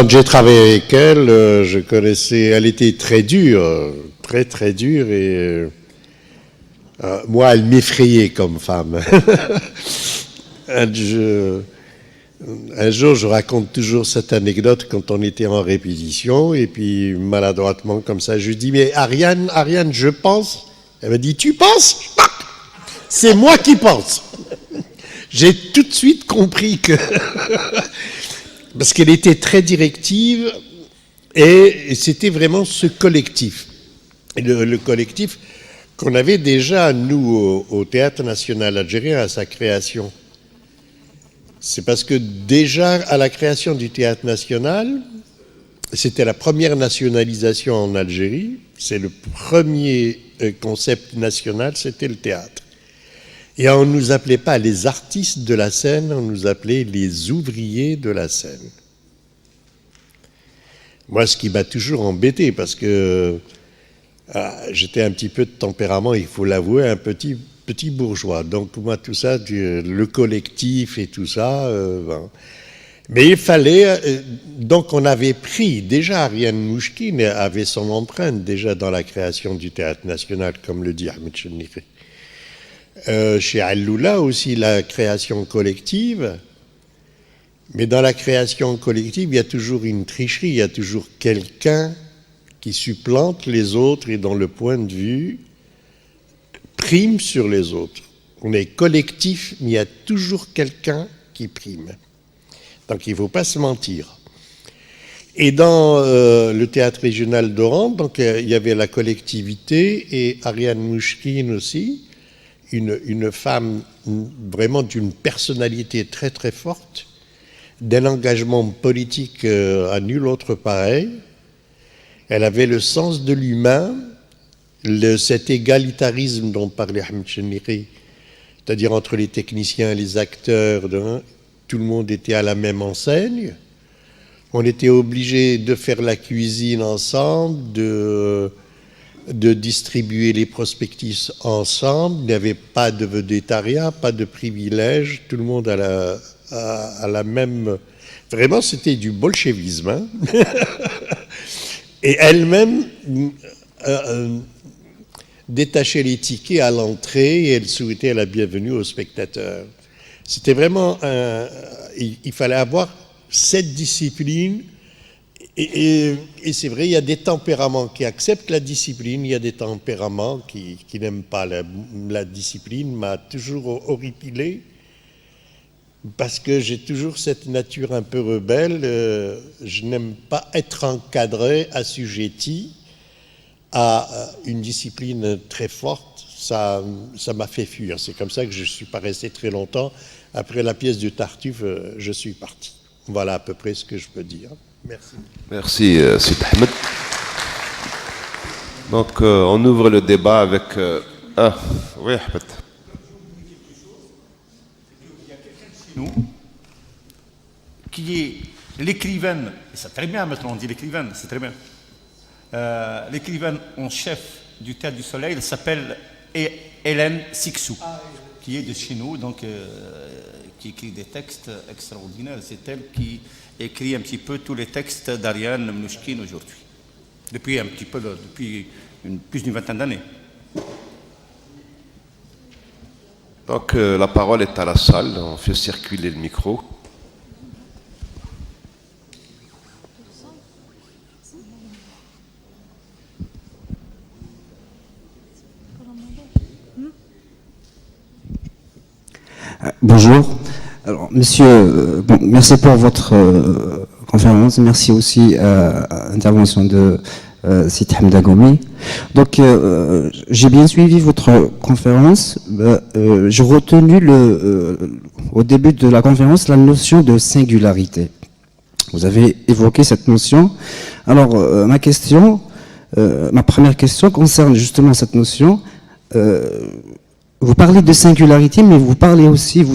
quand j'ai travaillé avec elle, je connaissais, elle était très dure, très très dure, et moi, elle m'effrayait comme femme. Un jour, je raconte toujours cette anecdote quand on était en répétition, et puis maladroitement comme ça, je lui dis, mais Ariane, je pense. Elle m'a dit, tu penses? C'est moi qui pense. J'ai tout de suite compris que... Parce qu'elle était très directive, et c'était vraiment ce collectif. Le collectif qu'on avait déjà, nous, au Théâtre National Algérien, à sa création. C'est parce que déjà, à la création du Théâtre National, c'était la première nationalisation en Algérie, c'est le premier concept national, c'était le théâtre. Et on ne nous appelait pas les artistes de la scène, on nous appelait les ouvriers de la scène. Moi, ce qui m'a toujours embêté, parce que j'étais un petit peu de tempérament, il faut l'avouer, un petit bourgeois. Donc moi, tout ça, le collectif et tout ça... Mais il fallait... donc on avait pris... Déjà, Ariane Mouchkine avait son empreinte déjà dans la création du Théâtre National, comme le dit Ahmed Chennikhi. Chez Alloula aussi, la création collective. Mais dans la création collective, il y a toujours une tricherie, il y a toujours quelqu'un qui supplante les autres et dont le point de vue prime sur les autres. On est collectif, mais il y a toujours quelqu'un qui prime. Donc il ne faut pas se mentir. Et dans le théâtre régional d'Oran, donc il y avait la collectivité et Ariane Mouchkine aussi, une femme vraiment d'une personnalité très très forte, d'un engagement politique à nul autre pareil. Elle avait le sens de l'humain, cet égalitarisme dont parlait Ahmed Chennikhi, c'est-à-dire entre les techniciens et les acteurs, tout le monde était à la même enseigne. On était obligé de faire la cuisine ensemble, de distribuer les prospectus ensemble. Il n'y avait pas de vedettariat, pas de privilèges, tout le monde à la même... Vraiment, c'était du bolchevisme. Hein. Et elle-même détachait les tickets à l'entrée et elle souhaitait la bienvenue aux spectateurs. C'était vraiment... il fallait avoir cette discipline. Et c'est vrai, il y a des tempéraments qui acceptent la discipline, il y a des tempéraments qui n'aiment pas. La discipline m'a toujours horripilé parce que j'ai toujours cette nature un peu rebelle. Je n'aime pas être encadré, assujetti à une discipline très forte. Ça m'a fait fuir. C'est comme ça que je ne suis pas resté très longtemps. Après la pièce de Tartuffe, je suis parti. Voilà à peu près ce que je peux dire. Merci. Merci, Sid Ahmed. Donc, on ouvre le débat avec... oui, Ahmed. Nous, qui est l'écrivaine, et c'est très bien maintenant on dit l'écrivaine, c'est très bien, l'écrivaine en chef du Théâtre du Soleil, elle s'appelle Hélène Sixou, qui est de chez nous, donc qui écrit des textes extraordinaires. C'est elle qui écrit un petit peu tous les textes d'Ariane Mouchkine aujourd'hui, depuis plus d'une vingtaine d'années. Donc la parole est à la salle, on fait circuler le micro. Bonjour. Alors, monsieur, merci pour votre conférence. Merci aussi à l'intervention de Sid Ahmed Agoumi. Donc, j'ai bien suivi votre conférence. J'ai retenu au début de la conférence la notion de singularité. Vous avez évoqué cette notion. Alors, ma première question concerne justement cette notion. Vous parlez de singularité, mais vous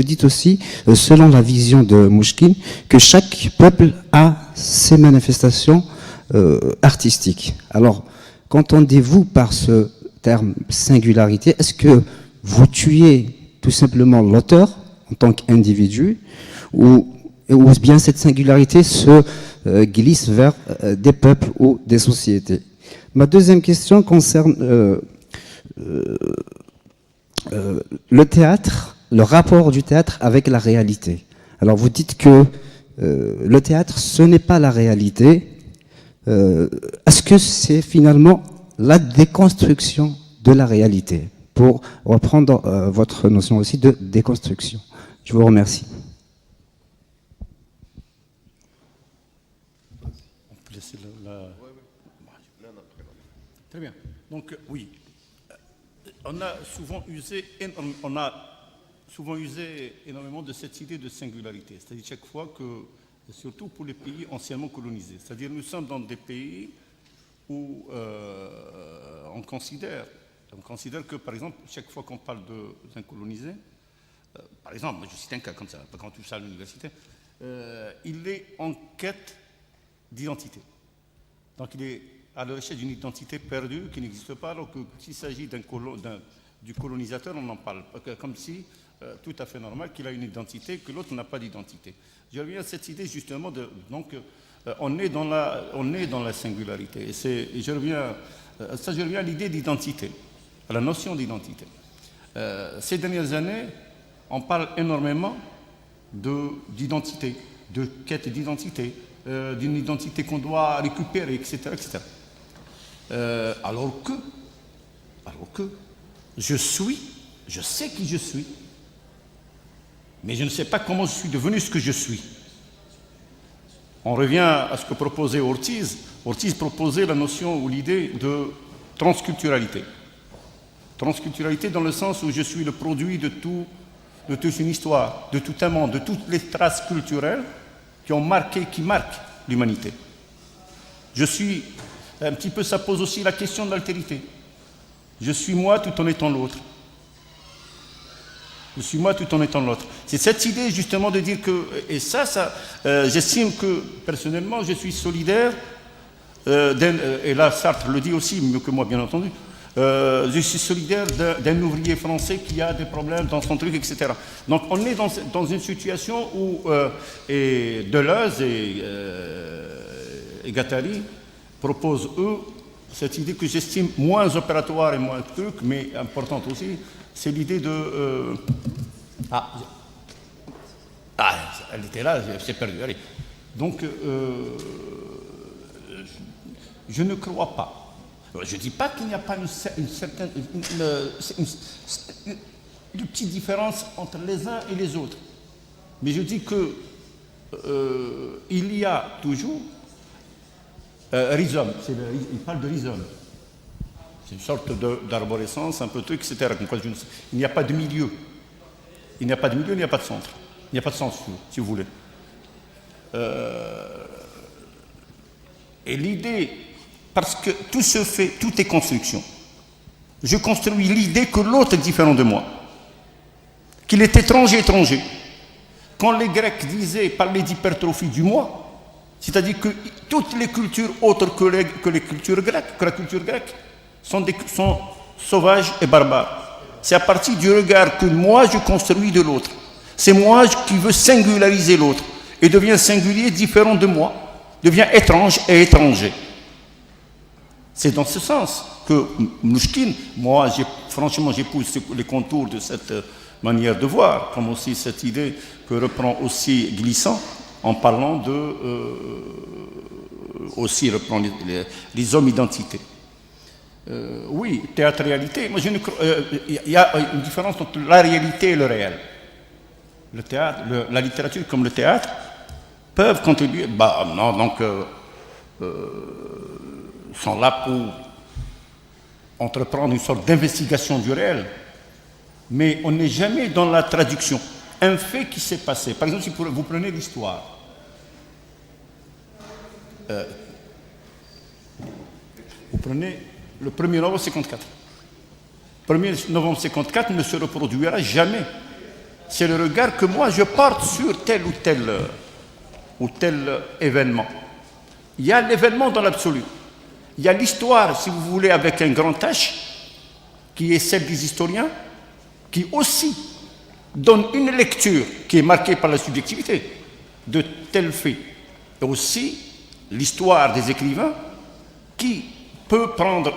dites aussi, selon la vision de Mouchkine, que chaque peuple a ses manifestations artistiques. Alors, qu'entendez-vous par ce terme singularité? Est-ce que vous tuez tout simplement l'auteur en tant qu'individu, ou ou bien cette singularité se glisse vers des peuples ou des sociétés. Ma deuxième question concerne le théâtre, le rapport du théâtre avec la réalité. Alors vous dites que le théâtre, ce n'est pas la réalité. Est-ce que c'est finalement la déconstruction de la réalité, pour reprendre votre notion aussi de déconstruction? Je vous remercie. On peut laisser Très bien. Donc, oui. On a souvent usé énormément de cette idée de singularité. C'est-à-dire chaque fois que, surtout pour les pays anciennement colonisés, c'est-à-dire nous sommes dans des pays où on considère que, par exemple, chaque fois qu'on parle d'un colonisé, par exemple, je cite un cas comme ça, quand tu ça à l'université, il est en quête d'identité. Donc il est à la recherche d'une identité perdue qui n'existe pas, alors que s'il s'agit du colonisateur, on en parle comme si, tout à fait normal, qu'il a une identité, que l'autre n'a pas d'identité. Je reviens à cette idée justement on est dans la singularité. Et je reviens à l'idée d'identité, à la notion d'identité. Ces dernières années, on parle énormément d'identité, de quête d'identité, d'une identité qu'on doit récupérer, etc. etc. Alors que je sais qui je suis, mais je ne sais pas comment je suis devenu ce que je suis. On revient à ce que proposait Ortiz. Ortiz proposait la notion ou l'idée de transculturalité. Transculturalité dans le sens où je suis le produit de toute une histoire, de tout un monde, de toutes les traces culturelles qui marquent l'humanité. Je suis, un petit peu, ça pose aussi la question de l'altérité. Je suis moi tout en étant l'autre. Je suis moi tout en étant l'autre. C'est cette idée justement de dire que, et j'estime que personnellement je suis solidaire, et là Sartre le dit aussi, mieux que moi bien entendu, je suis solidaire d'un ouvrier français qui a des problèmes dans son truc, etc. Donc on est dans une situation où Deleuze et Guattari proposent, eux, cette idée que j'estime moins opératoire et moins truc, mais importante aussi, c'est l'idée de... elle était là, c'est perdu, allez. Donc, je ne crois pas. Je ne dis pas qu'il n'y a pas une petite différence entre les uns et les autres. Mais je dis que il y a toujours rhizome. Il parle de rhizome. C'est une sorte d'arborescence, un peu truc, etc. Il n'y a pas de milieu. Il n'y a pas de milieu, il n'y a pas de centre. Il n'y a pas de sens, si vous voulez. Et l'idée, parce que tout se fait, tout est construction. Je construis l'idée que l'autre est différent de moi. Qu'il est étranger. Quand les Grecs parlaient d'hypertrophie du moi, c'est-à-dire que toutes les cultures autres que la culture grecque, sont sauvages et barbares. C'est à partir du regard que moi je construis de l'autre. C'est moi qui veux singulariser l'autre et devient singulier, différent de moi, devient étrange et étranger. C'est dans ce sens que Mnouchkine, moi franchement j'épouse les contours de cette manière de voir, comme aussi cette idée que reprend aussi Glissant en parlant aussi reprend les hommes identités. Oui, théâtre-réalité. Moi, il y a une différence entre la réalité et le réel. Le théâtre, la littérature comme le théâtre peuvent contribuer. Sont là pour entreprendre une sorte d'investigation du réel. Mais on n'est jamais dans la traduction. Un fait qui s'est passé. Par exemple, si vous prenez l'histoire. Vous prenez le 1er novembre 54. Le 1er novembre 54 ne se reproduira jamais. C'est le regard que moi je porte sur tel ou tel événement. Il y a l'événement dans l'absolu. Il y a l'histoire, si vous voulez, avec un grand H, qui est celle des historiens, qui aussi donne une lecture qui est marquée par la subjectivité. de tels faits. Et aussi l'histoire des écrivains qui peut prendre,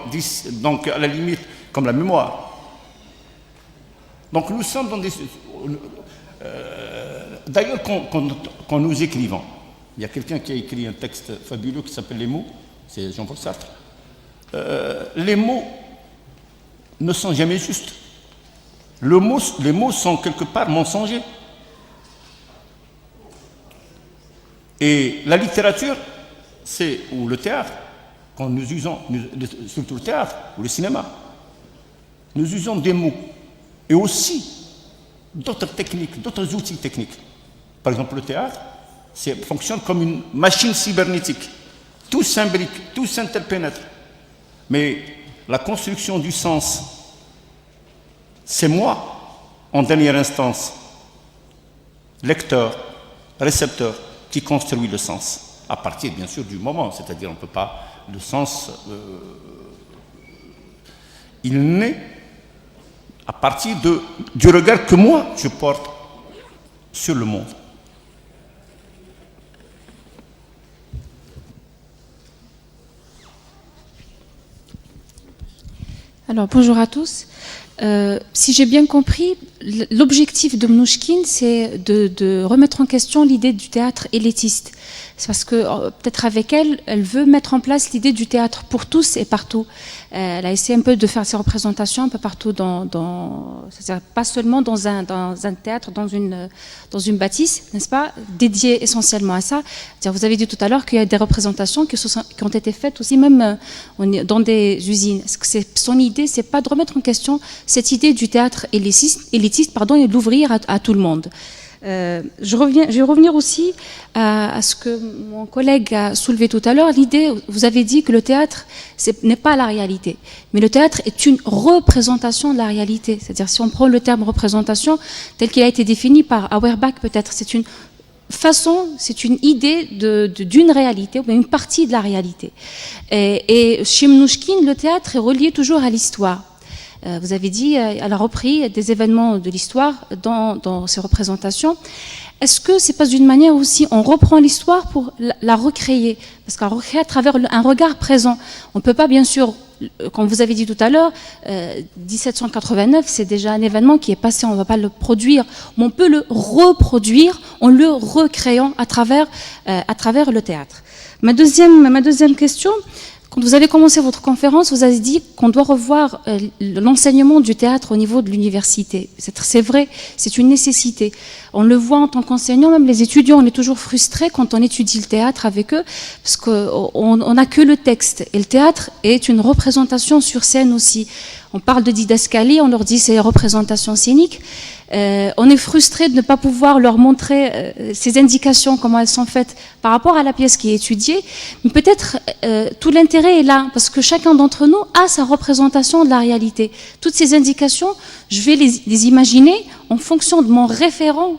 donc à la limite, comme la mémoire. Donc nous sommes dans des... D'ailleurs, quand nous écrivons, il y a quelqu'un qui a écrit un texte fabuleux qui s'appelle Les mots, c'est Jean-Paul Sartre. Les mots ne sont jamais justes. Les mots sont quelque part mensongers. Et la littérature, ou le théâtre, quand nous usons, surtout le théâtre ou le cinéma, nous usons des mots et aussi d'autres techniques, d'autres outils techniques. Par exemple, le théâtre fonctionne comme une machine cybernétique. Tout s'imbrique, tout s'interpénètre. Mais la construction du sens, c'est moi, en dernière instance, lecteur, récepteur, qui construit le sens, à partir bien sûr du moment, c'est-à-dire on ne peut pas, le sens, il naît à partir du regard que moi je porte sur le monde. Alors, bonjour à tous. Si j'ai bien compris, l'objectif de Mnouchkine, c'est de remettre en question l'idée du théâtre élitiste. C'est parce que peut-être avec elle, elle veut mettre en place l'idée du théâtre pour tous et partout. Elle a essayé un peu de faire ses représentations un peu partout, c'est-à-dire pas seulement dans un théâtre, dans une bâtisse, n'est-ce pas, dédiée essentiellement à ça. C'est-à-dire, vous avez dit tout à l'heure qu'il y a des représentations qui ont été faites aussi même dans des usines. Est-ce que son idée, c'est pas de remettre en question cette idée du théâtre élitiste et de l'ouvrir à tout le monde. Je vais revenir aussi à ce que mon collègue a soulevé tout à l'heure. L'idée, vous avez dit que le théâtre n'est pas la réalité, mais le théâtre est une représentation de la réalité. C'est-à-dire, si on prend le terme représentation tel qu'il a été défini par Auerbach, peut-être, c'est une façon, c'est une idée d'une réalité, ou bien une partie de la réalité. Et chez Mnouchkine, le théâtre est relié toujours à l'histoire. Vous avez dit, elle a repris des événements de l'histoire dans ses représentations. Est-ce que c'est pas d'une manière aussi, on reprend l'histoire pour la recréer, parce qu'on recrée à travers un regard présent. On peut pas, bien sûr, comme vous avez dit tout à l'heure, 1789, c'est déjà un événement qui est passé, on ne va pas le produire, mais on peut le reproduire en le recréant à travers le théâtre. Ma deuxième question. Quand vous avez commencé votre conférence, vous avez dit qu'on doit revoir l'enseignement du théâtre au niveau de l'université. C'est vrai, c'est une nécessité. On le voit en tant qu'enseignant, même les étudiants, on est toujours frustrés quand on étudie le théâtre avec eux, parce qu'on n'a que le texte. Et le théâtre est une représentation sur scène aussi. On parle de didascalie, on leur dit c'est représentation scénique. On est frustré de ne pas pouvoir leur montrer ces indications, comment elles sont faites par rapport à la pièce qui est étudiée. Mais peut-être tout l'intérêt est là, parce que chacun d'entre nous a sa représentation de la réalité. Toutes ces indications, je vais les imaginer en fonction de mon référent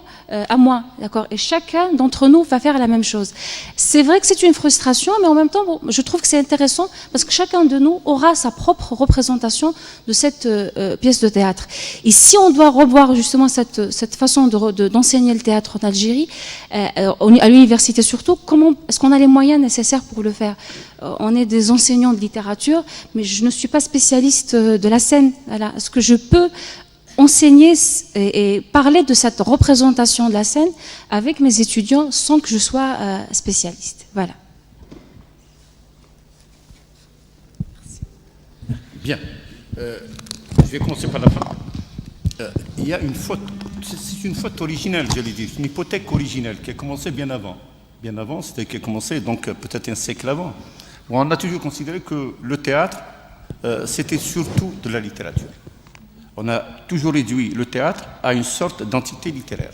à moi, d'accord. Et chacun d'entre nous va faire la même chose. C'est vrai que c'est une frustration, mais en même temps, bon, je trouve que c'est intéressant parce que chacun de nous aura sa propre représentation de cette pièce de théâtre. Et si on doit revoir justement cette façon d'enseigner le théâtre en Algérie, à l'université surtout, comment est-ce qu'on a les moyens nécessaires pour le faire? On est des enseignants de littérature, mais je ne suis pas spécialiste de la scène. Voilà. Est-ce que je peux enseigner et parler de cette représentation de la scène avec mes étudiants sans que je sois spécialiste? Voilà. Bien. Je vais commencer par la fin. Il y a une faute, c'est une faute originelle, j'allais dire, une hypothèque originelle qui a commencé bien avant. Bien avant, c'était qui a commencé donc peut-être un siècle avant. On a toujours considéré que le théâtre, c'était surtout de la littérature. On a toujours réduit le théâtre à une sorte d'entité littéraire.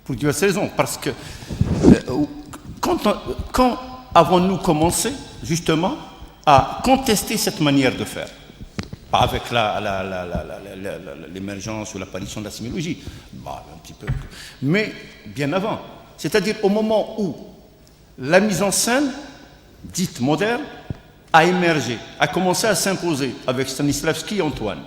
Pour diverses raisons. Parce que quand avons-nous commencé justement à contester cette manière de faire? Pas avec l'émergence ou l'apparition de la sémiologie, bah, un petit peu, mais bien avant. C'est-à-dire au moment où la mise en scène, dite moderne, a émergé, a commencé à s'imposer avec Stanislavski et Antoine.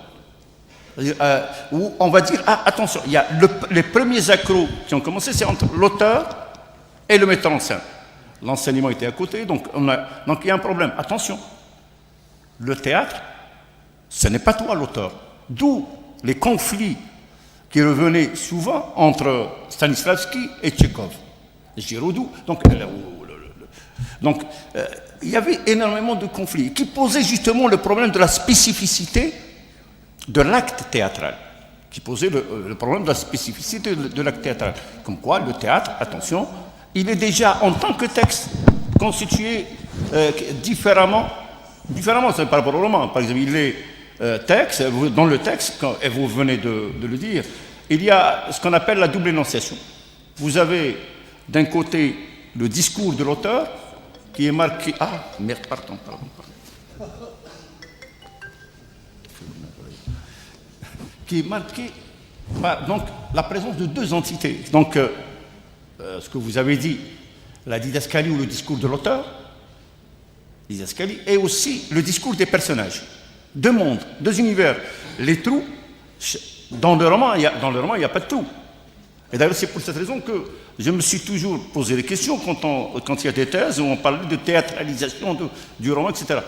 où on va dire, ah, attention, il y a les premiers accros qui ont commencé, c'est entre l'auteur et le metteur en scène. L'enseignement était à côté, donc il y a un problème. Attention, le théâtre, ce n'est pas toi l'auteur. D'où les conflits qui revenaient souvent entre Stanislavski et Tchekhov. Giraudoux. Donc, il y avait énormément de conflits qui posaient justement le problème de la spécificité de l'acte théâtral. Qui posait le problème de la spécificité de l'acte théâtral. Comme quoi, le théâtre, attention, il est déjà en tant que texte constitué différemment, c'est par rapport au roman. Par exemple, il est texte, dans le texte, et vous venez de le dire, il y a ce qu'on appelle la double énonciation. Vous avez d'un côté le discours de l'auteur qui est marqué. Ah, merde, pardon. Qui est marqué par donc, la présence de deux entités. Donc, ce que vous avez dit, la didascalie ou le discours de l'auteur, didascalie, et aussi le discours des personnages. Deux mondes, deux univers. Les trous, dans le roman, il n'y a pas de trous. Et d'ailleurs, c'est pour cette raison que je me suis toujours posé des questions quand il y a des thèses où on parle de théâtralisation du roman, etc.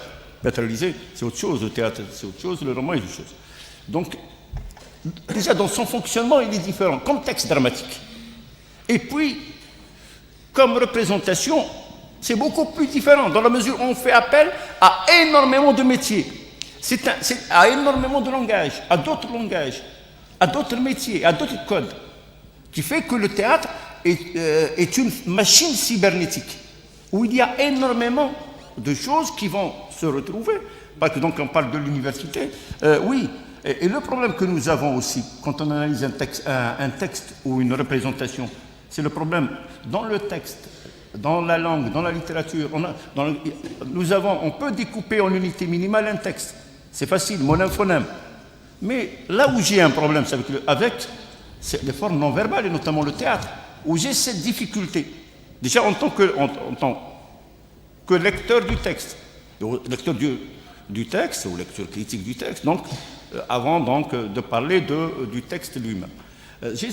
Théâtraliser, c'est autre chose, le théâtre, c'est autre chose, le roman est autre chose. Donc, déjà, dans son fonctionnement, il est différent, comme texte dramatique. Et puis, comme représentation, c'est beaucoup plus différent, dans la mesure où on fait appel à énormément de métiers, à énormément de langages, à d'autres métiers, à d'autres codes, qui fait que le théâtre est une machine cybernétique, où il y a énormément de choses qui vont se retrouver, parce que donc on parle de l'université, oui, et le problème que nous avons aussi, quand on analyse un texte ou une représentation, c'est le problème dans le texte, dans la langue, dans la littérature. On peut découper en unité minimale un texte. C'est facile, monème, phonème. Mais là où j'ai un problème, c'est avec les formes non verbales, et notamment le théâtre, où j'ai cette difficulté. Déjà en tant que lecteur du texte, lecteur du texte, ou lecteur critique du texte, donc, avant donc, de parler du texte lui-même. J'ai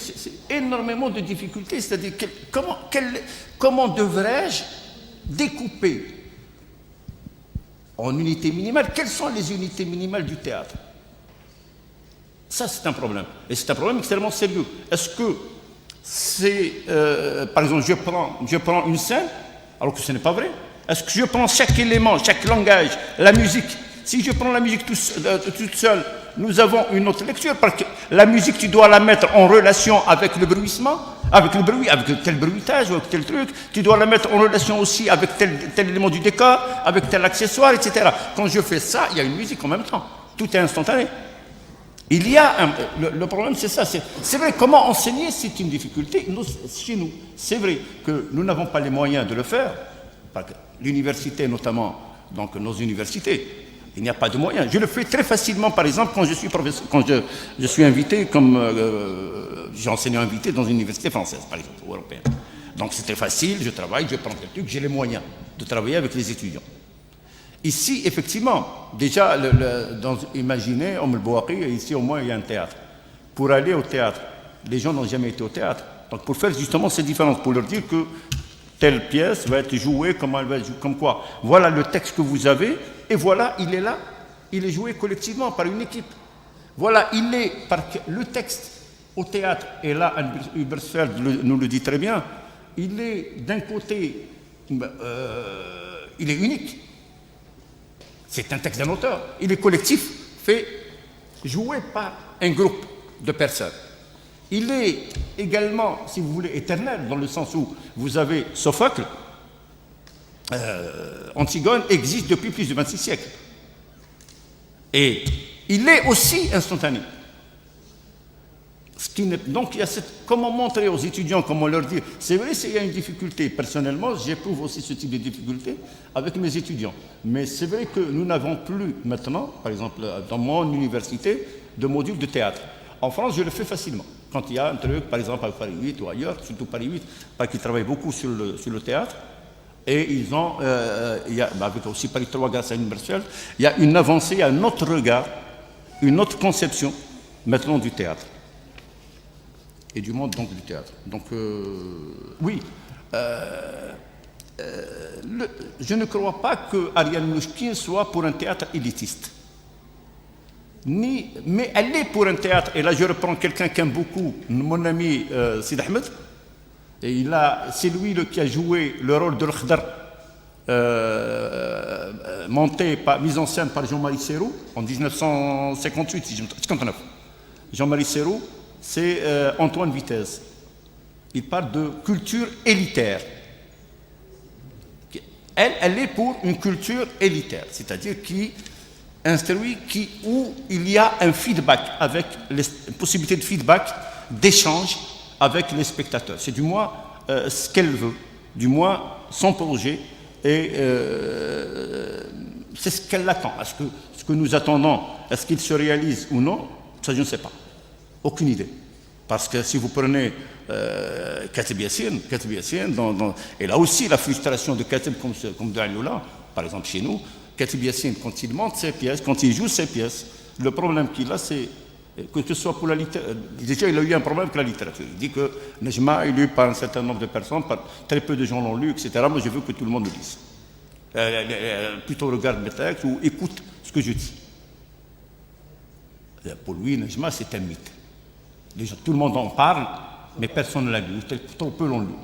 énormément de difficultés, c'est-à-dire comment devrais-je découper en unités minimales, quelles sont les unités minimales du théâtre? Ça, c'est un problème. Et c'est un problème extrêmement sérieux. Est-ce que c'est... par exemple, je prends une scène, alors que ce n'est pas vrai. Est-ce que je prends chaque élément, chaque langage, la musique? Si je prends la musique toute seule, nous avons une autre lecture, parce que la musique, tu dois la mettre en relation avec le bruissement, avec le bruit, avec tel bruitage, avec tel truc. Tu dois la mettre en relation aussi avec tel élément du décor, avec tel accessoire, etc. Quand je fais ça, il y a une musique en même temps. Tout est instantané. Il y a le problème, c'est ça. C'est vrai, comment enseigner, c'est une difficulté chez nous. C'est vrai que nous n'avons pas les moyens de le faire. L'université, notamment, donc nos universités, il n'y a pas de moyens. Je le fais très facilement, par exemple, quand je suis professeur, quand je suis invité, comme j'ai enseignant invité dans une université française, par exemple, ou européenne. Donc c'est très facile, je travaille, je prends des trucs, j'ai les moyens de travailler avec les étudiants. Ici, effectivement, déjà, imaginez, ici au moins il y a un théâtre. Pour aller au théâtre, les gens n'ont jamais été au théâtre. Donc pour faire justement ces différences, pour leur dire que telle pièce va être jouée, comment elle va être jouée, comme quoi. Voilà le texte que vous avez, et voilà, il est là, il est joué collectivement par une équipe. Voilà, le texte au théâtre, et là, Hubersfeld nous le dit très bien, il est d'un côté, il est unique. C'est un texte d'un auteur. Il est collectif, fait joué par un groupe de personnes. Il est également, si vous voulez, éternel, dans le sens où vous avez Sophocle, Antigone existe depuis plus de 26 siècles. Et il est aussi instantané. Donc, il y a comment montrer aux étudiants, comment leur dire. C'est vrai, il y a une difficulté. Personnellement, j'éprouve aussi ce type de difficulté avec mes étudiants. Mais c'est vrai que nous n'avons plus maintenant, par exemple, dans mon université, de module de théâtre. En France, je le fais facilement. Quand il y a un truc, par exemple, à Paris 8 ou ailleurs, surtout Paris 8, parce qu'ils travaillent beaucoup sur le théâtre, et ils ont, avec aussi Paris 3 grâce à Universel, il y a une avancée, un autre regard, une autre conception maintenant du théâtre. Et du monde donc du théâtre. Donc oui, je ne crois pas que Ariane Mnouchkine soit pour un théâtre élitiste. Mais elle est pour un théâtre, et là je reprends quelqu'un qui aime beaucoup, mon ami Sid Ahmed, et c'est lui qui a joué le rôle de l'Khdar, mise en scène par Jean-Marie Serroux en 1958, 59. Jean-Marie Serroux, c'est Antoine Vitesse. Il parle de culture élitaire. Elle est pour une culture élitaire, c'est-à-dire qui instruit, où il y a un feedback, avec une possibilité de feedback, d'échange avec les spectateurs. C'est du moins ce qu'elle veut, du moins son projet, et c'est ce qu'elle attend. Est-ce que ce que nous attendons, est-ce qu'il se réalise ou non? Ça, je ne sais pas. Aucune idée. Parce que si vous prenez Kateb Yassine, et là aussi la frustration de Kateb comme de Alioula, par exemple chez nous, Kateb Yassine, quand il monte ses pièces, quand il joue ses pièces, le problème qu'il a, c'est que ce soit pour la littérature. Déjà, il a eu un problème avec la littérature. Il dit que Nejma est lu par un certain nombre de personnes, très peu de gens l'ont lu, etc. Moi, je veux que tout le monde le lise. Plutôt regarde mes textes ou écoute ce que je dis. Pour lui, Nejma, c'est un mythe. Tout le monde en parle, mais personne ne l'a lu. Trop peu l'ont lu.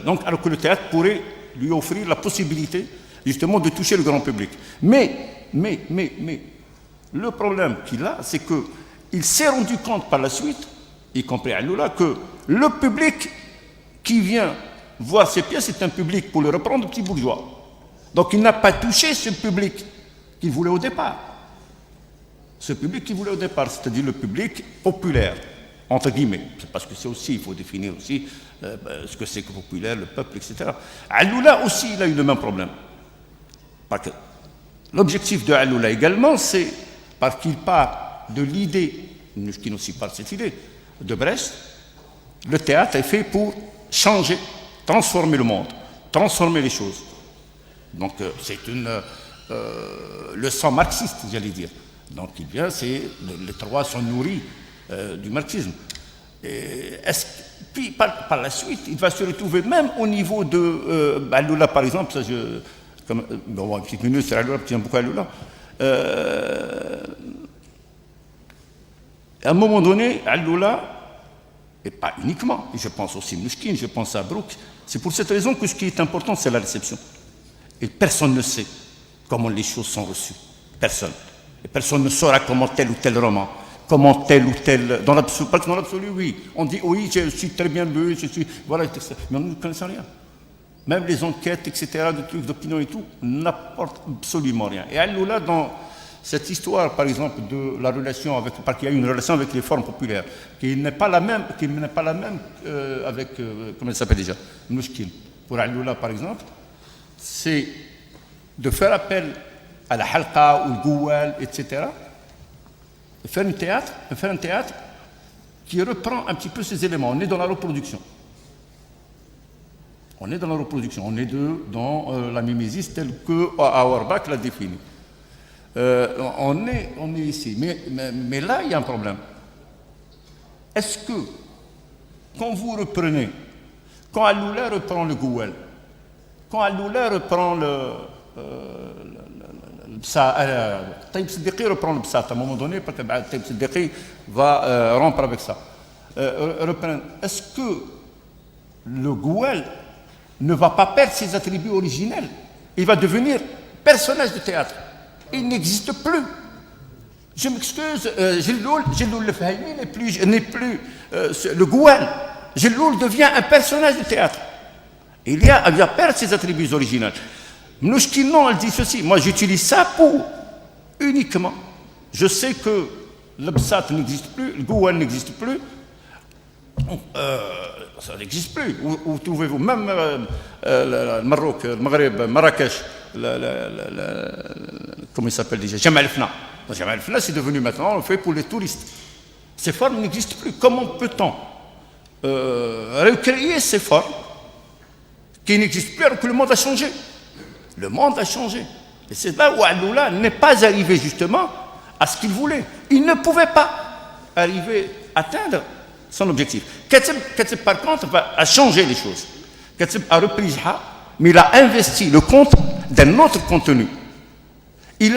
Donc, alors que le théâtre pourrait lui offrir la possibilité, justement, de toucher le grand public. Mais, le problème qu'il a, c'est qu'il s'est rendu compte par la suite, y compris à Alioula, que le public qui vient voir ses pièces est un public, pour le reprendre, petit bourgeois. Donc il n'a pas touché ce public qu'il voulait au départ. Ce public qu'il voulait au départ, c'est-à-dire le public populaire, entre guillemets. C'est parce que c'est aussi, il faut définir aussi ce que c'est que populaire, le peuple, etc. Alioula aussi, il a eu le même problème. Parce que l'objectif de Alioula également, c'est parce qu'il part de l'idée, Mnouchkine aussi part de cette idée, de Brest, le théâtre est fait pour changer, transformer le monde, transformer les choses. Donc c'est une leçon marxiste, j'allais dire. Donc il vient, les trois sont nourris du marxisme. Puis par la suite, il va se retrouver même au niveau de Alioula, par exemple, ça bon, une petite minute, c'est Alioula, parce que j'aime beaucoup Alioula. À un moment donné, Alioula, et pas uniquement, je pense aussi à Mnouchkine, je pense à Brook, c'est pour cette raison que ce qui est important, c'est la réception. Et personne ne sait comment les choses sont reçues. Personne. Et personne ne saura comment tel ou tel roman, comment tel ou tel... parce que dans l'absolu, oui. On dit, oui, je suis très bien lu, voilà, etc. Mais on ne connaît rien. Même les enquêtes, etc., de trucs d'opinion et tout, n'apportent absolument rien. Et Alioula, dans cette histoire, par exemple, de la relation avec... Parce qu'il y a une relation avec les formes populaires, qui n'est pas la même, avec... comment elle s'appelle déjà? Mnouchkine. Pour Alioula, par exemple, c'est de faire appel à la halqa ou le goual, etc., de faire un théâtre qui reprend un petit peu ces éléments. On est dans la reproduction. On est dans la mimésis telle que Auerbach l'a définie. On est ici. Mais là, il y a un problème. Est-ce que, quand vous reprenez, quand Alioula reprend le goual, quand Alioula reprend Taïb Siddiqui reprend le Bsat, à un moment donné, Taïb Siddiqui va rompre avec ça. Est-ce que le goual ne va pas perdre ses attributs originels? Il va devenir personnage de théâtre. Il n'existe plus. Je m'excuse, Jelloul le Fahimi n'est plus le goual. Jelloul devient un personnage de théâtre. Il va perdre ses attributs originaux. Mnouchkine, non, elle dit ceci. Moi, j'utilise ça uniquement. Je sais que le Bsat n'existe plus, le goual n'existe plus. Ça n'existe plus. Où trouvez-vous? Même le Maroc, le Maghreb, Marrakech, comment il s'appelle déjà? Jamal Fna. Jamal Fna, c'est devenu maintenant fait pour les touristes. Ces formes n'existent plus. Comment peut-on recréer ces formes qui n'existent plus alors que le monde a changé? Le monde a changé. Et c'est là où Alioula n'est pas arrivé justement à ce qu'il voulait. Il ne pouvait pas. arriver à atteindre son objectif. Kateb, par contre, a changé les choses. Kateb a repris Zha, mais il a investi le compte d'un autre contenu. Il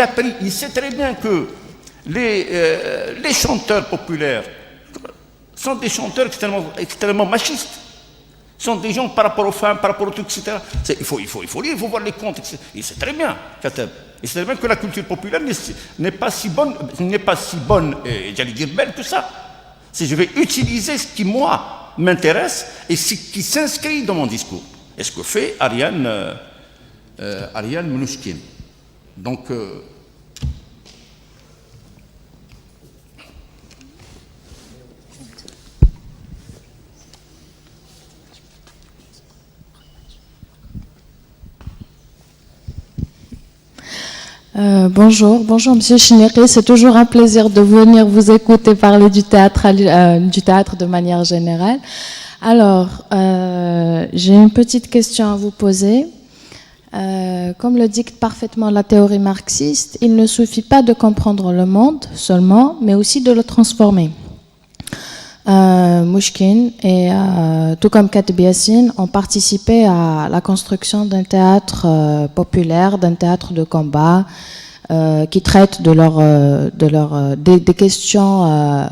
sait très bien que les chanteurs populaires sont des chanteurs extrêmement machistes. Sont des gens par rapport aux femmes, par rapport aux trucs, etc. Il faut lire, il faut voir les contes, etc. Il sait très bien, Kateb. Il sait très bien que la culture populaire n'est pas si bonne, et j'allais dire belle que ça. Je vais utiliser ce qui, moi, m'intéresse et ce qui s'inscrit dans mon discours. Et ce que fait Ariane Mnouchkine. Donc, bonjour Monsieur Chineri, c'est toujours un plaisir de venir vous écouter parler du théâtre de manière générale. Alors, j'ai une petite question à vous poser. Comme le dicte parfaitement la théorie marxiste, il ne suffit pas de comprendre le monde seulement, mais aussi de le transformer. Mnouchkine et tout comme Kateb Yassine ont participé à la construction d'un théâtre populaire, d'un théâtre de combat qui traite des questions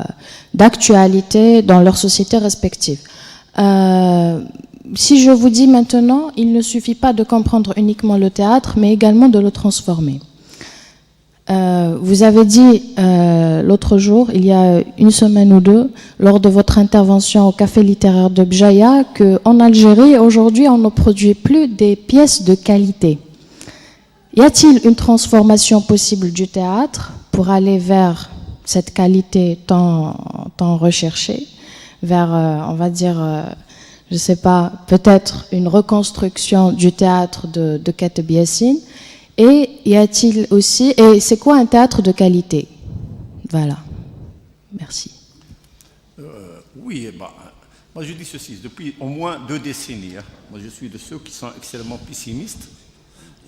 d'actualité dans leurs sociétés respectives. Si je vous dis maintenant, il ne suffit pas de comprendre uniquement le théâtre, mais également de le transformer. Vous avez dit l'autre jour, il y a une semaine ou deux, lors de votre intervention au Café littéraire de Bjaya, qu'en Algérie, aujourd'hui, on ne produit plus des pièces de qualité. Y a-t-il une transformation possible du théâtre pour aller vers cette qualité tant recherchée, vers, on va dire, je ne sais pas, peut-être une reconstruction du théâtre de Kateb Yassine? Et y a-t-il aussi, et c'est quoi un théâtre de qualité? Voilà. Merci. Oui, moi je dis ceci, depuis au moins 2 décennies, moi je suis de ceux qui sont extrêmement pessimistes,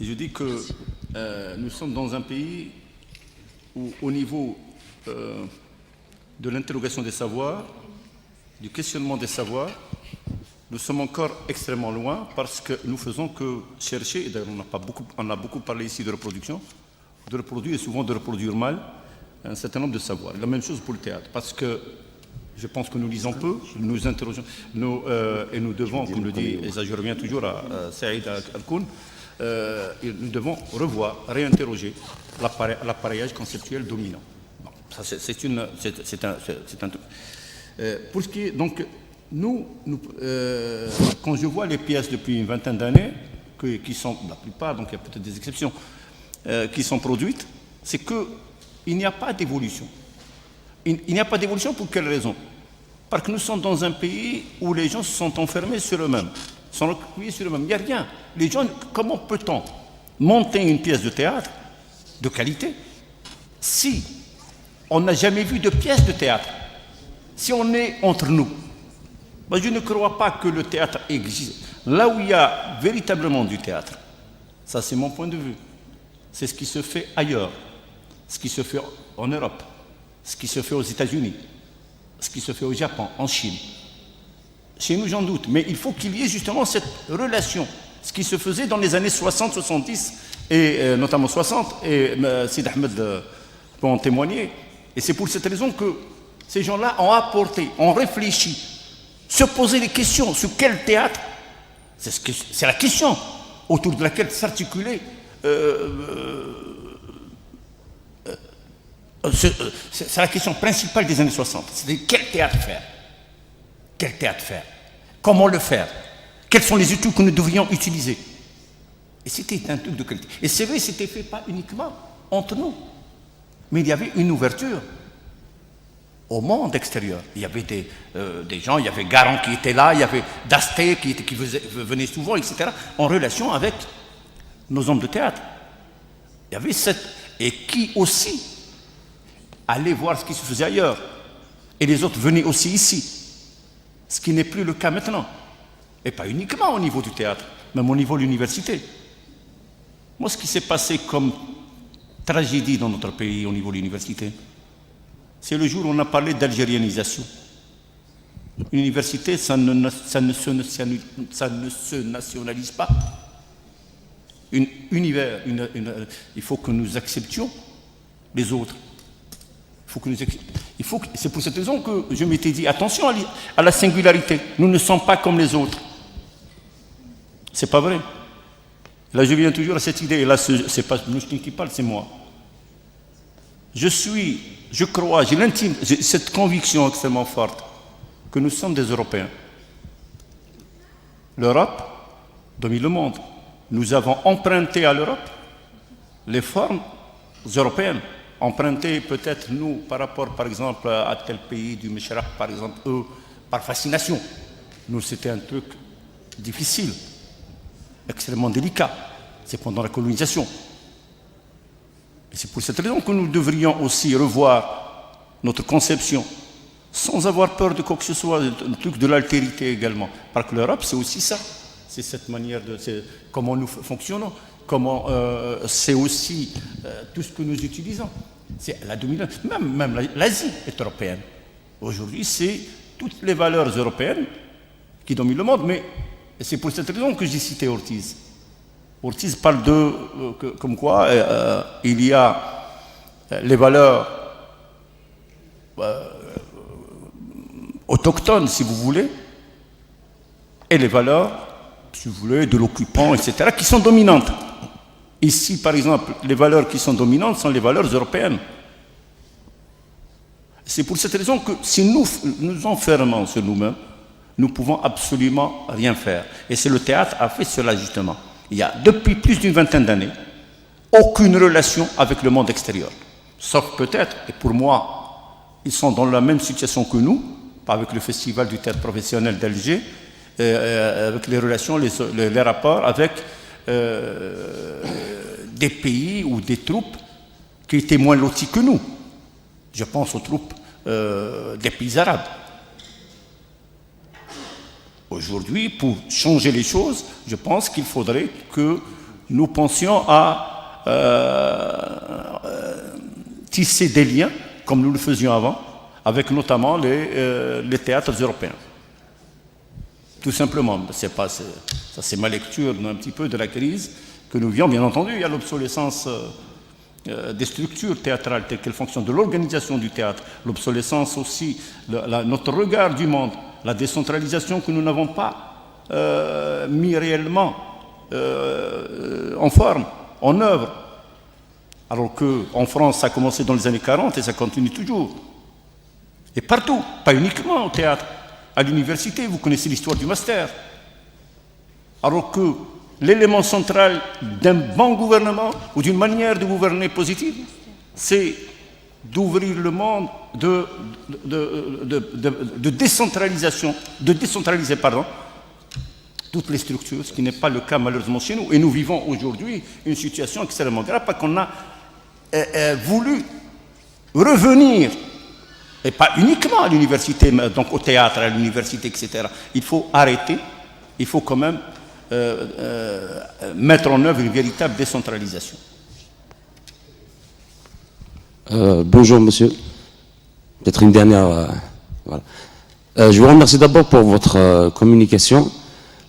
et je dis que nous sommes dans un pays où au niveau de l'interrogation des savoirs, du questionnement des savoirs, nous sommes encore extrêmement loin parce que nous faisons que chercher, et d'ailleurs on a beaucoup parlé ici de reproduction, de reproduire et souvent de reproduire mal un certain nombre de savoirs. La même chose pour le théâtre, parce que je pense que nous lisons peu, nous interrogeons, et nous devons, comme le dit, et ça je reviens toujours à Saïd Al-Koun, nous devons revoir, réinterroger l'appareillage conceptuel dominant. Bon, ça c'est un truc. Pour ce qui est, donc, quand je vois les pièces depuis une vingtaine d'années, qui sont, la plupart, donc il y a peut-être des exceptions, qui sont produites, c'est qu'il n'y a pas d'évolution. Il n'y a pas d'évolution pour quelle raison? Parce que nous sommes dans un pays où les gens se sont enfermés sur eux-mêmes, sont reclus sur eux-mêmes. Il n'y a rien. Les gens, comment peut-on monter une pièce de théâtre de qualité si on n'a jamais vu de pièce de théâtre? Si on est entre nous? Je ne crois pas que le théâtre existe. Là où il y a véritablement du théâtre, ça c'est mon point de vue, c'est ce qui se fait ailleurs, ce qui se fait en Europe, ce qui se fait aux États-Unis, ce qui se fait au Japon, en Chine. Chez nous, j'en doute, mais il faut qu'il y ait justement cette relation, ce qui se faisait dans les années 60, 70, et notamment 60, et Sid Ahmed peut en témoigner. Et c'est pour cette raison que ces gens-là ont apporté, ont réfléchi, se poser des questions sur quel théâtre, c'est la question autour de laquelle s'articulait c'est la question principale des années 60. C'est quel théâtre faire? Quel théâtre faire? Comment le faire? Quels sont les outils que nous devrions utiliser? Et c'était un truc de qualité. Et c'est vrai, c'était fait pas uniquement entre nous, mais il y avait une ouverture au monde extérieur. Il y avait des gens, il y avait Garan qui était là, il y avait Dasté qui venait souvent, etc., en relation avec nos hommes de théâtre. Il y avait et qui aussi allaient voir ce qui se faisait ailleurs. Et les autres venaient aussi ici. Ce qui n'est plus le cas maintenant. Et pas uniquement au niveau du théâtre, même au niveau de l'université. Moi, ce qui s'est passé comme tragédie dans notre pays au niveau de l'université, c'est le jour où on a parlé d'algérianisation. Une université, ça ne se nationalise pas. Il faut que nous acceptions les autres. C'est pour cette raison que je m'étais dit, attention à la singularité. Nous ne sommes pas comme les autres. C'est pas vrai. Là, je viens toujours à cette idée. Et là, c'est pas Mnouchkine qui parle, c'est moi. Je crois, j'ai cette conviction extrêmement forte que nous sommes des Européens. L'Europe domine le monde. Nous avons emprunté à l'Europe les formes européennes. Emprunté peut-être nous par rapport par exemple à tel pays du Mishraq, par exemple, eux, par fascination. Nous, c'était un truc difficile, extrêmement délicat. C'est pendant la colonisation. Et c'est pour cette raison que nous devrions aussi revoir notre conception, sans avoir peur de quoi que ce soit, le truc de l'altérité également. Parce que l'Europe, c'est aussi ça. C'est cette manière comment nous fonctionnons, c'est aussi tout ce que nous utilisons. C'est la dominance. Même l'Asie est européenne. Aujourd'hui, c'est toutes les valeurs européennes qui dominent le monde. Mais c'est pour cette raison que j'ai cité Ortiz. Ortiz parle comme quoi il y a les valeurs autochtones, si vous voulez, et les valeurs, si vous voulez, de l'occupant, etc., qui sont dominantes. Ici, par exemple, les valeurs qui sont dominantes sont les valeurs européennes. C'est pour cette raison que si nous nous enfermons sur nous-mêmes, nous pouvons absolument rien faire. Et c'est le théâtre a fait cela justement. Il y a depuis plus d'une vingtaine d'années aucune relation avec le monde extérieur. Sauf peut-être, et pour moi, ils sont dans la même situation que nous, avec le Festival du théâtre professionnel d'Alger, avec les relations, les rapports avec des pays ou des troupes qui étaient moins lotis que nous. Je pense aux troupes des pays arabes. Aujourd'hui, pour changer les choses, je pense qu'il faudrait que nous pensions à tisser des liens, comme nous le faisions avant, avec notamment les théâtres européens. Tout simplement. Ça, c'est ma lecture un petit peu de la crise que nous vivons. Bien entendu, il y a l'obsolescence des structures théâtrales telles qu'elles fonctionnent, de l'organisation du théâtre, l'obsolescence aussi, notre regard du monde, la décentralisation que nous n'avons pas mis réellement en forme, en œuvre. Alors qu'en France, ça a commencé dans les années 40 et ça continue toujours. Et partout, pas uniquement au théâtre. À l'université, vous connaissez l'histoire du master. Alors que l'élément central d'un bon gouvernement ou d'une manière de gouverner positive, c'est d'ouvrir le monde, de décentralisation, de décentraliser, toutes les structures, ce qui n'est pas le cas malheureusement chez nous. Et nous vivons aujourd'hui une situation extrêmement grave parce qu'on a voulu revenir, et pas uniquement à l'université, mais donc au théâtre, à l'université, etc. Il faut arrêter, il faut quand même mettre en œuvre une véritable décentralisation. Bonjour monsieur, peut-être une dernière. Voilà. Je vous remercie d'abord pour votre communication.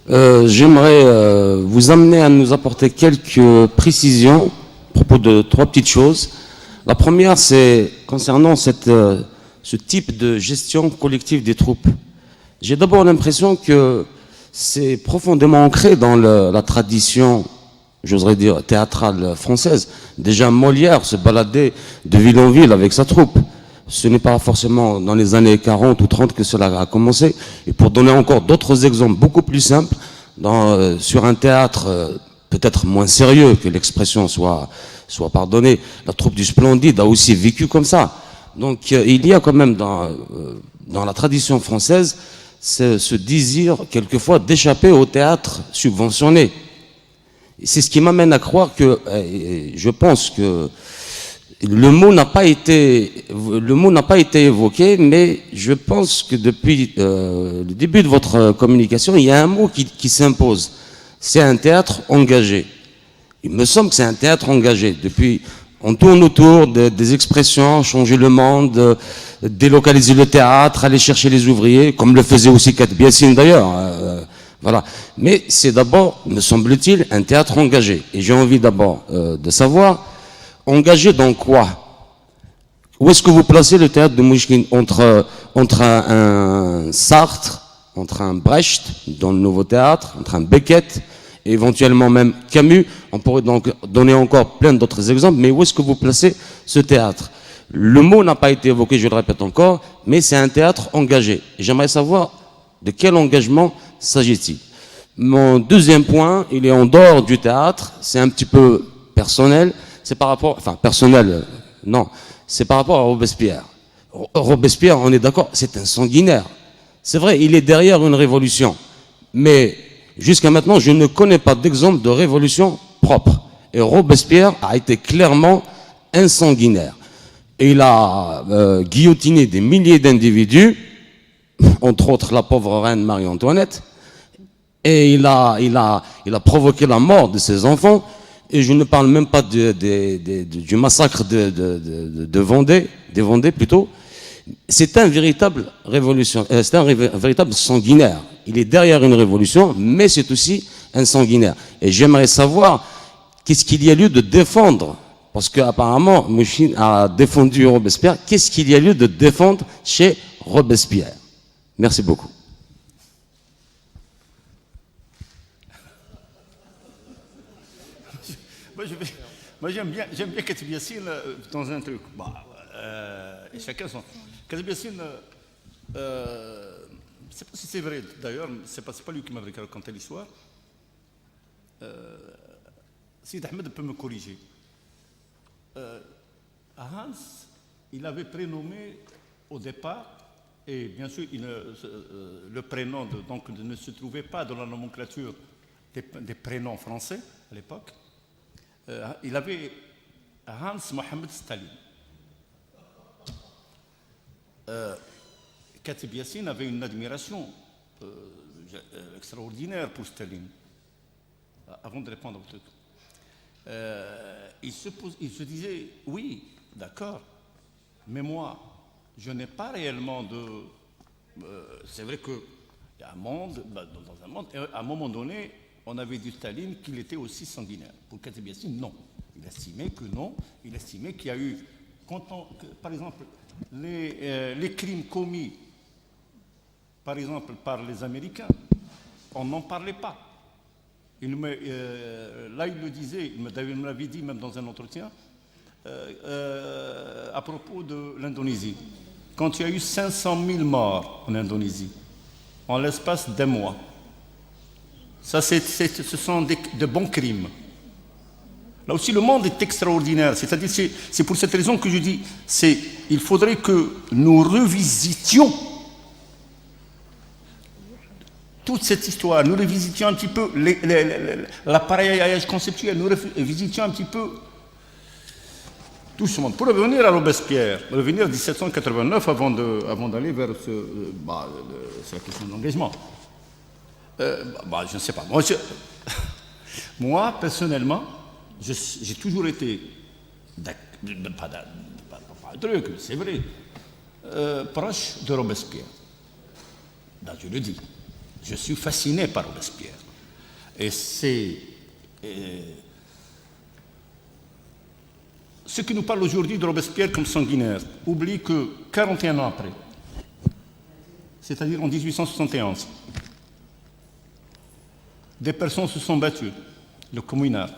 J'aimerais vous amener à nous apporter quelques précisions à propos de 3 petites choses. La première, c'est concernant ce type de gestion collective des troupes. J'ai d'abord l'impression que c'est profondément ancré dans la tradition, j'oserais dire, théâtrale française. Déjà, Molière se baladait de ville en ville avec sa troupe. Ce n'est pas forcément dans les années 40 ou 30 que cela a commencé. Et pour donner encore d'autres exemples beaucoup plus simples, sur un théâtre peut-être moins sérieux, que l'expression soit pardonnée, la troupe du Splendide a aussi vécu comme ça. Donc il y a quand même dans la tradition française ce désir quelquefois d'échapper au théâtre subventionné. C'est ce qui m'amène à croire que, je pense que le mot n'a pas été évoqué, mais je pense que depuis le début de votre communication, il y a un mot qui s'impose. C'est un théâtre engagé. Il me semble que c'est un théâtre engagé. Depuis On tourne autour des expressions, changer le monde, délocaliser le théâtre, aller chercher les ouvriers, comme le faisait aussi Katb Yassine d'ailleurs. Voilà. Mais c'est d'abord, me semble-t-il, un théâtre engagé. Et j'ai envie d'abord de savoir, engagé dans quoi? Où est-ce que vous placez le théâtre de Mnouchkine entre un Sartre, entre un Brecht, dans le nouveau théâtre, entre un Beckett, et éventuellement même Camus? On pourrait donc donner encore plein d'autres exemples, mais où est-ce que vous placez ce théâtre? Le mot n'a pas été évoqué, je le répète encore, mais c'est un théâtre engagé. J'aimerais savoir de quel engagement s'agit-il. Mon deuxième point, il est en dehors du théâtre, c'est un petit peu personnel, c'est par rapport, enfin personnel, non, c'est par rapport à Robespierre. Robespierre, on est d'accord, c'est un sanguinaire. C'est vrai, il est derrière une révolution, mais jusqu'à maintenant, je ne connais pas d'exemple de révolution propre. Et Robespierre a été clairement un sanguinaire. Et il a guillotiné des milliers d'individus, entre autres la pauvre reine Marie-Antoinette, et il a provoqué la mort de ses enfants. Et je ne parle même pas du massacre de Vendée, des Vendées plutôt. C'est un véritable révolution, c'est un véritable sanguinaire. Il est derrière une révolution, mais c'est aussi un sanguinaire. Et j'aimerais savoir qu'est-ce qu'il y a lieu de défendre, parce qu'apparemment Mnouchkine a défendu Robespierre. Qu'est-ce qu'il y a lieu de défendre chez Robespierre? Merci beaucoup. Moi j'aime bien Katb Yassine dans un truc. Bah, et chacun son. Katb Yassine, je ne sais pas si c'est vrai d'ailleurs, c'est pas lui qui m'avait raconté l'histoire. Sid Ahmed peut me corriger. Hans, il avait prénommé au départ, et bien sûr le prénom ne se trouvait pas dans la nomenclature des prénoms français à l'époque. Il avait Hans Mohamed Staline. Katb Yassine avait une admiration extraordinaire pour Staline. Avant de répondre au truc. Il se disait, oui, d'accord, mais moi, je n'ai pas réellement de... c'est vrai qu'il y a un monde, dans un monde, à un moment donné, on avait dit Staline qu'il était aussi sanguinaire. Pour Katb Yassine, non. Il estimait que non. Il estimait qu'il y a eu, par exemple, les crimes commis, par exemple, par les Américains, on n'en parlait pas. Là, il le disait, il me l'avait dit même dans un entretien, à propos de l'Indonésie. Quand il y a eu 500 000 morts en Indonésie, en l'espace d'un mois, ça, ce sont de bons crimes. Là aussi, le monde est extraordinaire. C'est-à-dire, c'est pour cette raison que je dis, il faudrait que nous revisitions toute cette histoire, nous revisitions un petit peu l'appareillage conceptuel, nous revisitions un petit peu tout ce monde. Pour revenir à Robespierre, revenir à 1789 avant d'aller vers c'est la question de l'engagement. Je ne sais pas. Moi, personnellement, j'ai toujours été, pas un truc, c'est vrai, proche de Robespierre. Là, je le dis. Je suis fasciné par Robespierre. Et ceux qui nous parlent aujourd'hui de Robespierre comme sanguinaire oublient que 41 ans après, c'est-à-dire en 1871, des personnes se sont battues, le communard,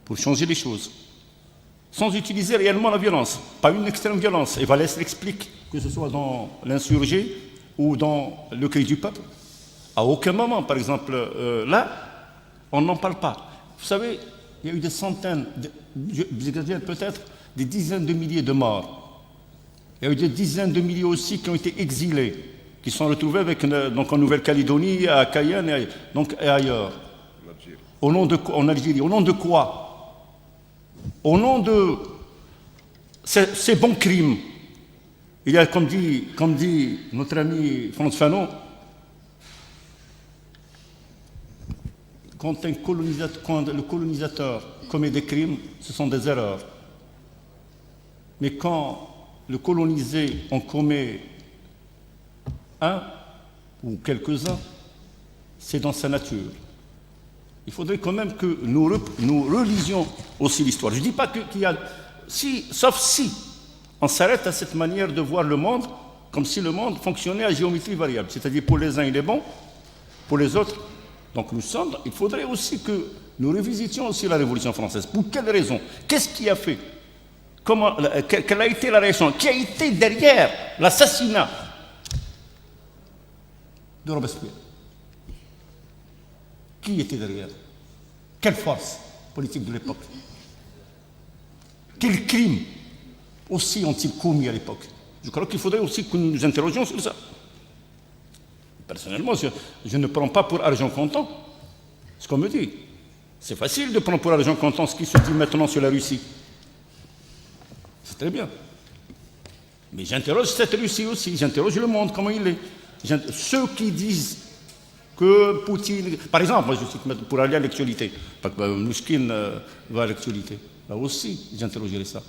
pour changer les choses, sans utiliser réellement la violence, pas une extrême violence. Et Vallès l'explique, que ce soit dans l'insurgé ou dans le cri du peuple. À aucun moment, par exemple, là, on n'en parle pas. Vous savez, il y a eu des centaines, peut-être des dizaines de milliers de morts. Il y a eu des dizaines de milliers aussi qui ont été exilés, qui sont retrouvés donc en Nouvelle-Calédonie, à Cayenne et ailleurs. En Algérie. Au nom de quoi? Au nom de ces bons crimes. Il y a, comme dit notre ami Frantz Fanon, quand le colonisateur commet des crimes, ce sont des erreurs. Mais quand le colonisé en commet un ou quelques-uns, c'est dans sa nature. Il faudrait quand même que nous relisions aussi l'histoire. Je ne dis pas qu'il y a... sauf si on s'arrête à cette manière de voir le monde comme si le monde fonctionnait à géométrie variable. C'est-à-dire pour les uns il est bon, pour les autres. Donc il faudrait aussi que nous revisitions aussi la Révolution française. Pour quelle raison? Qu'est-ce qui a fait? Quelle a été la réaction? Qui a été derrière l'assassinat de Robespierre? Qui était derrière? Quelle force politique de l'époque? Quels crimes aussi ont-ils commis à l'époque? Je crois qu'il faudrait aussi que nous nous interrogions sur ça. Personnellement, je ne prends pas pour argent comptant ce qu'on me dit. C'est facile de prendre pour argent comptant ce qui se dit maintenant sur la Russie. C'est très bien. Mais j'interroge cette Russie aussi, j'interroge le monde, comment il est. Ceux qui disent que Poutine... Par exemple, moi je cite pour aller à l'actualité, parce que Mnouchkine va à l'actualité. Là aussi, j'interrogerai ça.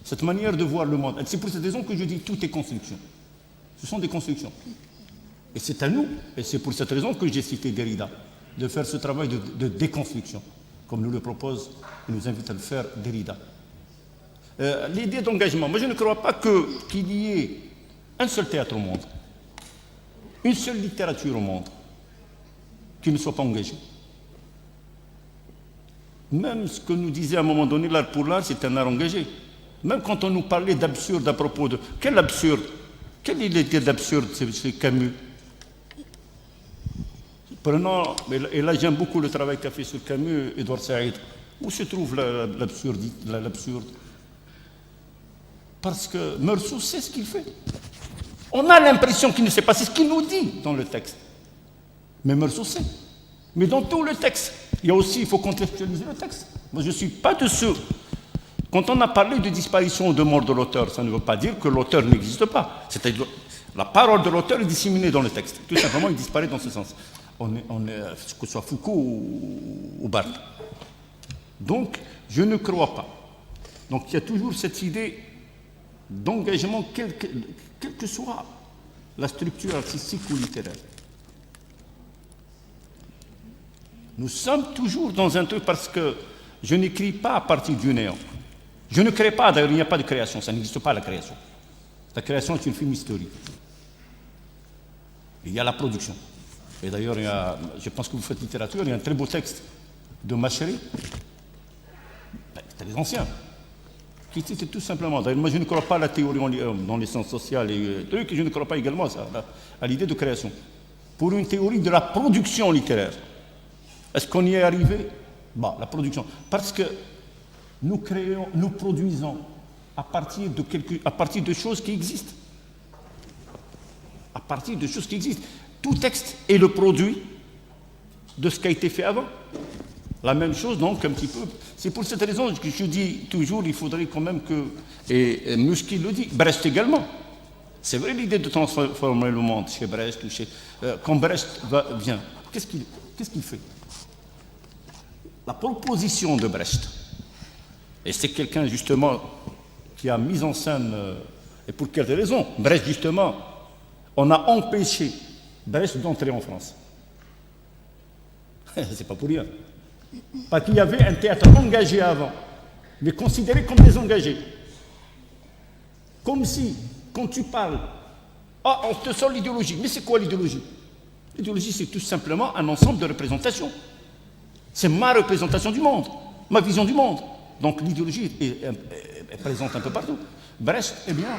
Cette manière de voir le monde. C'est pour cette raison que je dis tout est construction. Ce sont des constructions. Et c'est à nous, et c'est pour cette raison que j'ai cité Derrida, de faire ce travail de déconstruction, comme nous le propose et nous invite à le faire Derrida. L'idée d'engagement, moi je ne crois pas qu'il y ait un seul théâtre au monde, une seule littérature au monde qui ne soit pas engagée. Même ce que nous disait à un moment donné l'art pour l'art, c'est un art engagé. Même quand on nous parlait d'absurde à propos de... Quel absurde? Quelle idée d'absurde, c'est Camus? Prenons, et là j'aime beaucoup le travail qu'a fait sur Camus Edouard Saïd. Où se trouve l'absurde? Parce que Meursault sait ce qu'il fait. On a l'impression qu'il ne sait pas, c'est ce qu'il nous dit dans le texte. Mais Meursault sait. Mais dans tout le texte, il faut contextualiser le texte. Moi je ne suis pas de ceux... Quand on a parlé de disparition ou de mort de l'auteur, ça ne veut pas dire que l'auteur n'existe pas. C'est-à-dire la parole de l'auteur est disséminée dans le texte. Tout simplement, il disparaît dans ce sens. Que ce soit Foucault ou Barthes. Donc, je ne crois pas. Donc, il y a toujours cette idée d'engagement, quelle que soit la structure artistique ou littéraire. Nous sommes toujours dans un truc parce que je n'écris pas à partir du néant. Je ne crée pas, d'ailleurs il n'y a pas de création, ça n'existe pas la création. La création est une fumisterie. Il y a la production. Et d'ailleurs, je pense que vous faites littérature, il y a un très beau texte de Macheri, très ancien, qui cite tout simplement, d'ailleurs moi je ne crois pas à la théorie dans les sciences sociales et trucs, et je ne crois pas également à l'idée de création. Pour une théorie de la production littéraire. Est-ce qu'on y est arrivé? La production. Parce que nous produisons à partir de choses qui existent. À partir de choses qui existent. Tout texte est le produit de ce qui a été fait avant. La même chose, donc, un petit peu. C'est pour cette raison que je dis toujours, il faudrait quand même que, et Mnouchkine le dit, Brecht également. C'est vrai l'idée de transformer le monde chez Brecht ou chez... quand Brecht vient, qu'est-ce qu'il fait? La proposition de Brecht, et c'est quelqu'un justement qui a mis en scène, et pour quelle raison? Brecht justement, on a empêché Brecht d'entrer en France. C'est pas pour rien. Parce qu'il y avait un théâtre engagé avant, mais considéré comme désengagé. Comme si, quand tu parles, on te sort l'idéologie. Mais c'est quoi l'idéologie? L'idéologie, c'est tout simplement un ensemble de représentations. C'est ma représentation du monde, ma vision du monde. Donc l'idéologie est présente un peu partout. Brecht, eh bien,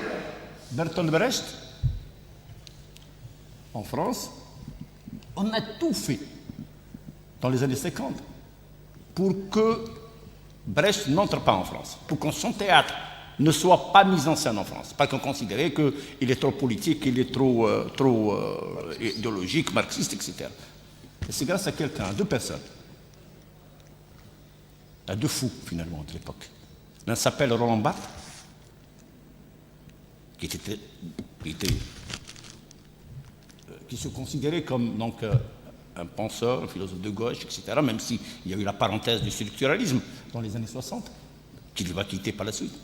Bertolt Brecht, en France, on a tout fait dans les années 50 pour que Brecht n'entre pas en France, pour que son théâtre ne soit pas mis en scène en France, parce qu'on considérait qu'il est trop politique, qu'il est trop idéologique, marxiste, etc. Et c'est grâce à quelqu'un, à deux personnes, à deux fous finalement de l'époque. L'un s'appelle Roland Barthes, qui se considérait comme donc, un penseur, un philosophe de gauche, etc., même s'il y a eu la parenthèse du structuralisme dans les années 60, qu'il va quitter par la suite.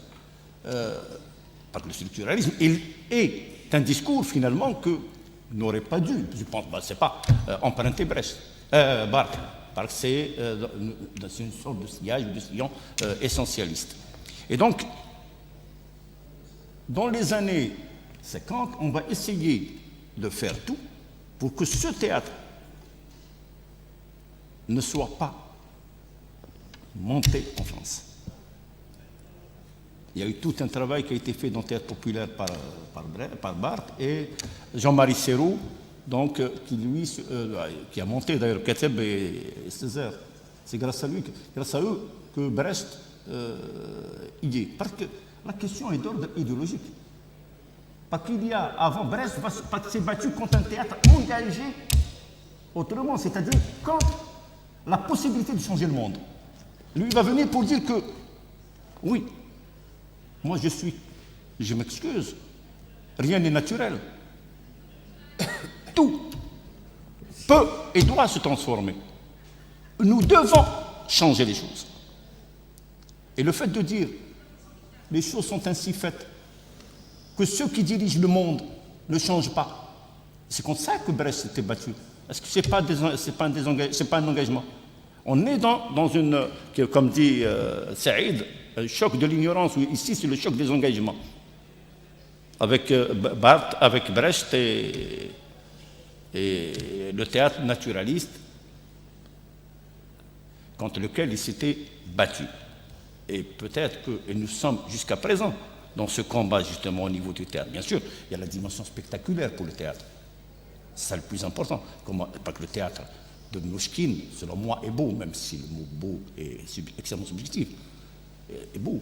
Parce que le structuralisme est un discours, finalement, que n'aurait pas dû, je pense, c'est pas emprunter Barthes, parce que c'est dans une sorte de sillage ou de sillon essentialiste. Et donc, dans les années 50, on va essayer de faire tout pour que ce théâtre ne soit pas monté en France. Il y a eu tout un travail qui a été fait dans le théâtre populaire par Barthes et Jean-Marie Serroux, donc, qui a monté d'ailleurs Kateb et Césaire. C'est grâce à eux que Brest y est. Parce que la question est d'ordre idéologique. Parce qu'il y a, avant Brest, s'est battu contre un théâtre engagé autrement, c'est-à-dire contre la possibilité de changer le monde. Lui, il va venir pour dire que, oui, moi je m'excuse, rien n'est naturel. Tout peut et doit se transformer. Nous devons changer les choses. Et le fait de dire les choses sont ainsi faites que ceux qui dirigent le monde ne changent pas, c'est comme ça que Brest s'était battu. Est-ce que ce n'est pas un engagement? On est dans une, comme dit Saïd, un choc de l'ignorance. Ici, c'est le choc des engagements. Avec Barthes, avec Brecht et le théâtre naturaliste contre lequel il s'était battu. Et peut-être que nous sommes jusqu'à présent dans ce combat justement au niveau du théâtre. Bien sûr, il y a la dimension spectaculaire pour le théâtre. C'est ça le plus important. Parce que le théâtre de Mnouchkine, selon moi, est beau, même si le mot beau est extrêmement subjectif. Est beau,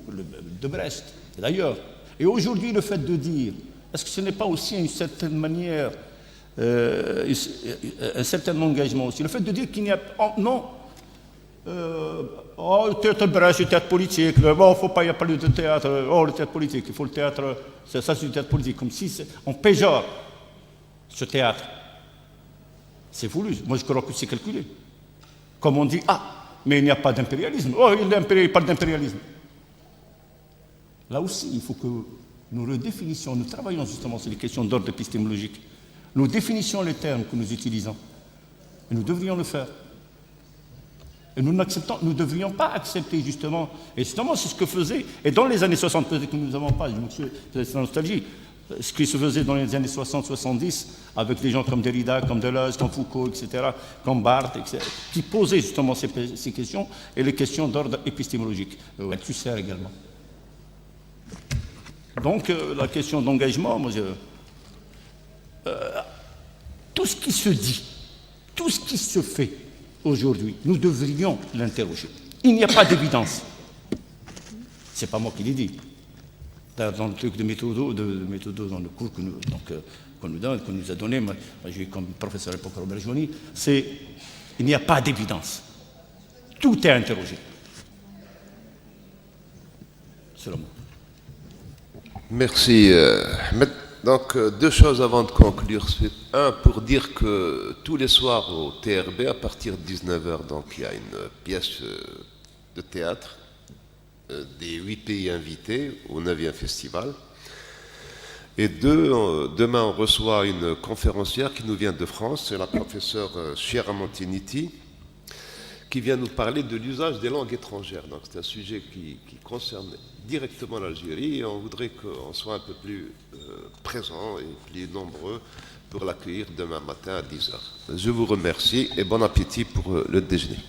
de Brest, d'ailleurs. Et aujourd'hui, le fait de dire, est-ce que ce n'est pas aussi une certaine manière, un certain engagement aussi, le fait de dire qu'il n'y a... non, le théâtre Brest, le théâtre politique, il ne faut pas y parler de théâtre, le théâtre politique, il faut le théâtre, ça c'est du théâtre politique, comme si on péjore ce théâtre. C'est voulu, moi je crois que c'est calculé. Comme on dit, mais il n'y a pas d'impérialisme. Il parle d'impérialisme. Là aussi, il faut que nous redéfinissions, nous travaillons justement sur les questions d'ordre épistémologique. Nous définissions les termes que nous utilisons. Et nous devrions le faire. Et nous ne devrions pas accepter justement, et justement c'est ce que faisait, et dans les années 60, peut-être que nous n'avons pas, c'est la nostalgie, ce qui se faisait dans les années 60-70, avec des gens comme Derrida, comme Deleuze, comme Foucault, etc., comme Barthes, etc., qui posaient justement ces questions, et les questions d'ordre épistémologique. Tusser également. Donc la question d'engagement, moi tout ce qui se dit, tout ce qui se fait aujourd'hui, nous devrions l'interroger. Il n'y a pas d'évidence. C'est pas moi qui l'ai dit. Dans le truc de méthodo, dans le cours qu'on nous donne, qu'on nous a donné, moi j'ai eu comme professeur à l'époque Robert Joigny, il n'y a pas d'évidence. Tout est interrogé. Selon moi. Merci. Donc, deux choses avant de conclure. Un, pour dire que tous les soirs au TRB, à partir de 19h, donc, il y a une pièce de théâtre des 8 pays invités au 9e festival. Et deux, demain, on reçoit une conférencière qui nous vient de France, c'est la professeure Chiara Montiniti, qui vient nous parler de l'usage des langues étrangères. Donc, c'est un sujet qui concerne directement l'Algérie et on voudrait qu'on soit un peu plus présents et plus nombreux pour l'accueillir demain matin à 10h. Je vous remercie et bon appétit pour le déjeuner.